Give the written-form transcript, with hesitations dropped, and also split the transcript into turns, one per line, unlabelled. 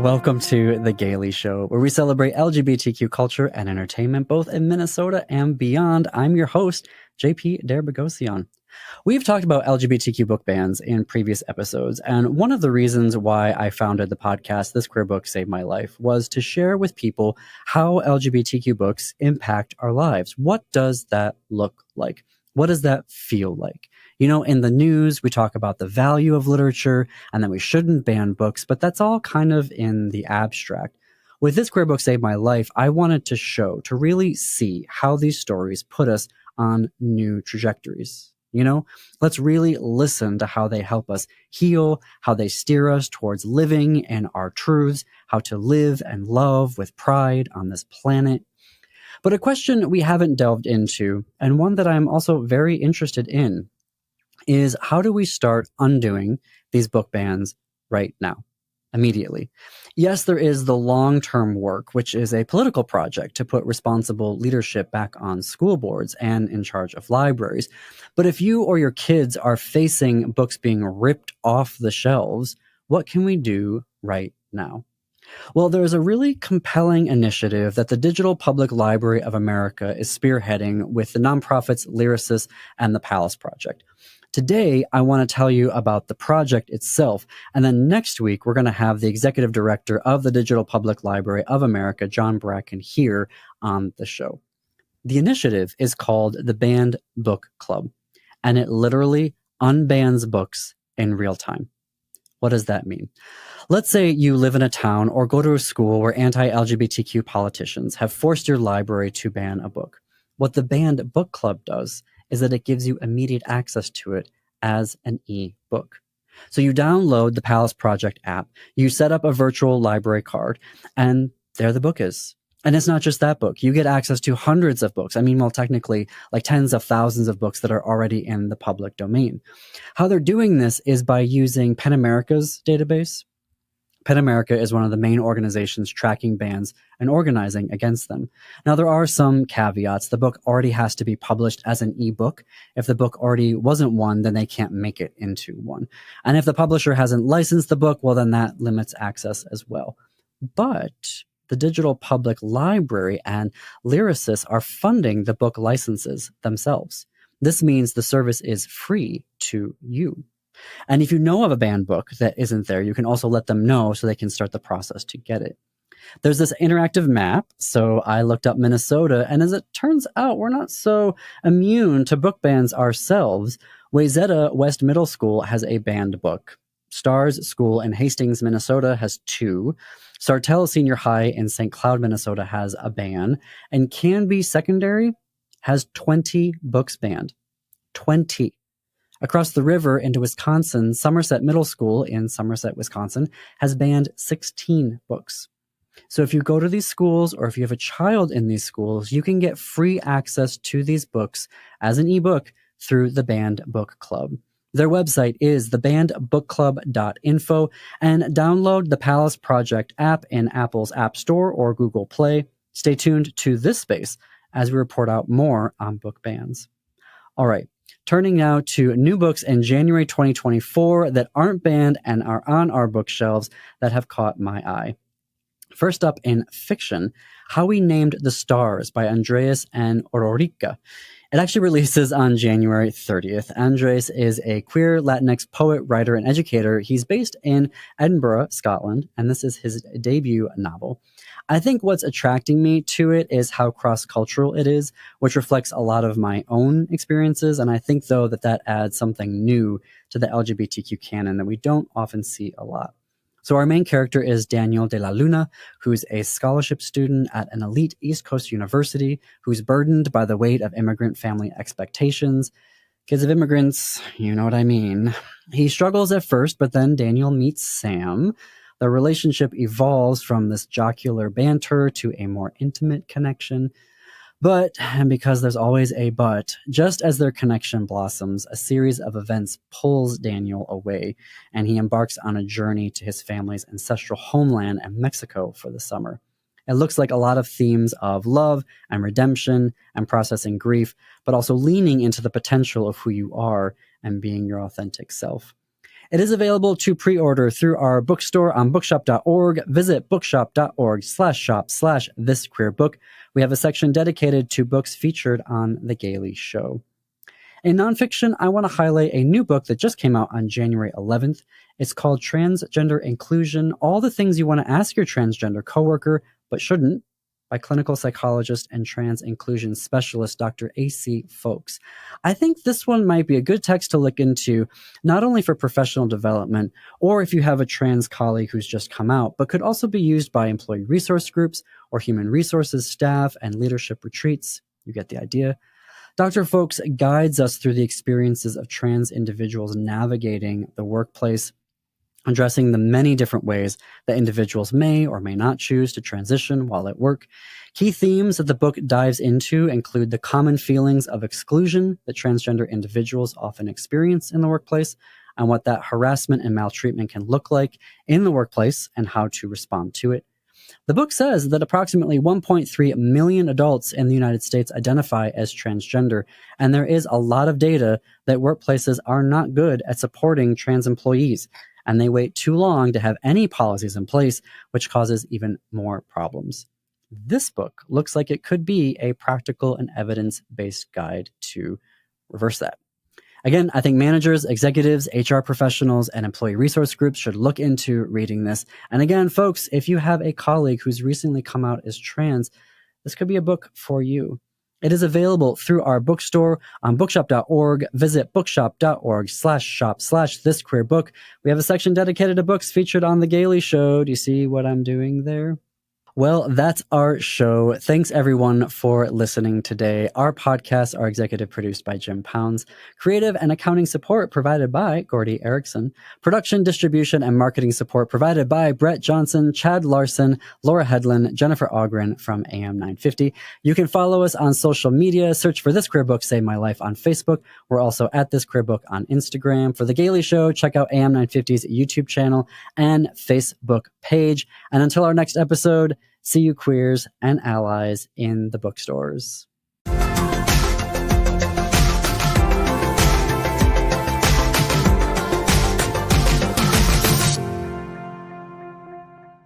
Welcome to The Gaily Show, where we celebrate LGBTQ culture and entertainment both in Minnesota and beyond. I'm your host, JP Derbogosian. We've talked about LGBTQ book bans in previous episodes, and one of the reasons why I founded the podcast, This Queer Book Saved My Life, was to share with people how LGBTQ books impact our lives. What does that look like? What does that feel like? You know, in the news, we talk about the value of literature and that we shouldn't ban books, but that's all kind of in the abstract. With This Queer Book Saved My Life, I wanted to really see how these stories put us on new trajectories. You know, let's really listen to how they help us heal, how they steer us towards living in our truths, how to live and love with pride on this planet. But a question we haven't delved into, and one that I'm also very interested in, is how do we start undoing these book bans right now, immediately? Yes, there is the long-term work, which is a political project to put responsible leadership back on school boards and in charge of libraries. But if you or your kids are facing books being ripped off the shelves, what can we do right now? Well, there's a really compelling initiative that the Digital Public Library of America is spearheading with the nonprofits Lyrasis and the Palace Project. Today, I want to tell you about the project itself, and then next week, we're going to have the executive director of the Digital Public Library of America, John Bracken, here on the show. The initiative is called the Banned Book Club, and it literally unbans books in real time. What does that mean? Let's say you live in a town or go to a school where anti-LGBTQ politicians have forced your library to ban a book. What the Banned Book Club does is that it gives you immediate access to it as an e-book. So you download the Palace Project app, you set up a virtual library card, and there the book is. And it's not just that book. You get access to hundreds of books. I mean, well, technically, like tens of thousands of books that are already in the public domain. How they're doing this is by using PEN America's database. PEN America is one of the main organizations tracking bans and organizing against them. Now, there are some caveats. The book already has to be published as an ebook. If the book already wasn't one, then they can't make it into one. And if the publisher hasn't licensed the book, well, then that limits access as well. But the Digital Public Library and Lyrasis are funding the book licenses themselves. This means the service is free to you. And if you know of a banned book that isn't there, you can also let them know so they can start the process to get it. There's this interactive map, so I looked up Minnesota, and as it turns out, we're not so immune to book bans ourselves. Wayzata West Middle School has a banned book. Stars School in Hastings, Minnesota has 2. Sartell Senior High in St. Cloud, Minnesota has a ban. And Canby Secondary has 20 books banned. 20. Across the river into Wisconsin, Somerset Middle School in Somerset, Wisconsin has banned 16 books. So if you go to these schools or if you have a child in these schools, you can get free access to these books as an ebook through the Banned Book Club. Their website is thebannedbookclub.info, and download the Palace Project app in Apple's App Store or Google Play. Stay tuned to this space as we report out more on book bans. All right, turning now to new books in January 2024 that aren't banned and are on our bookshelves that have caught my eye. First up in fiction, How We Named the Stars by Andres and Aurorica. It actually releases on January 30th. Andres is a queer Latinx poet, writer, and educator. He's based in Edinburgh, Scotland, and this is his debut novel. I think what's attracting me to it is how cross-cultural it is, which reflects a lot of my own experiences, and I think, though, that adds something new to the LGBTQ canon that we don't often see a lot. So our main character is Daniel de la Luna, who's a scholarship student at an elite East Coast university who's burdened by the weight of immigrant family expectations. Kids of immigrants, you know what I mean. He struggles at first, but then Daniel meets Sam. The relationship evolves from this jocular banter to a more intimate connection. But, and because there's always a but, just as their connection blossoms, a series of events pulls Daniel away, and he embarks on a journey to his family's ancestral homeland in Mexico for the summer. It looks like a lot of themes of love and redemption and processing grief, but also leaning into the potential of who you are and being your authentic self. It is available to pre-order through our bookstore on bookshop.org. Visit bookshop.org/shop/thisqueerbook. We have a section dedicated to books featured on The Gaily Show. In nonfiction, I want to highlight a new book that just came out on January 11th. It's called Transgender Inclusion: All the Things You Want to Ask Your Transgender Coworker But Shouldn't, by clinical psychologist and trans inclusion specialist Dr. A.C. Folks. I think this one might be a good text to look into, not only for professional development or if you have a trans colleague who's just come out, but could also be used by employee resource groups or human resources staff and leadership retreats. You get the idea. Dr. Folks guides us through the experiences of trans individuals navigating the workplace, addressing the many different ways that individuals may or may not choose to transition while at work. Key themes that the book dives into include the common feelings of exclusion that transgender individuals often experience in the workplace, and what that harassment and maltreatment can look like in the workplace and how to respond to it. The book says that approximately 1.3 million adults in the United States identify as transgender, and there is a lot of data that workplaces are not good at supporting trans employees, and they wait too long to have any policies in place, which causes even more problems. This book looks like it could be a practical and evidence-based guide to reverse that. Again, I think managers, executives, HR professionals, and employee resource groups should look into reading this. And again, folks, if you have a colleague who's recently come out as trans, this could be a book for you. It is available through our bookstore on bookshop.org. Visit bookshop.org/shop/thisqueerbook. We have a section dedicated to books featured on The Gaily Show. Do you see what I'm doing there? Well, that's our show. Thanks, everyone, for listening today. Our podcasts are executive produced by Jim Pounds. Creative and accounting support provided by Gordy Erickson. Production, distribution, and marketing support provided by Brett Johnson, Chad Larson, Laura Hedlund, Jennifer Ogren from AM 950. You can follow us on social media. Search for This Queer Book Save My Life on Facebook. We're also at This Queer Book on Instagram. For The Gaily Show, check out AM 950's YouTube channel and Facebook page. And until our next episode, see you queers and allies in the bookstores.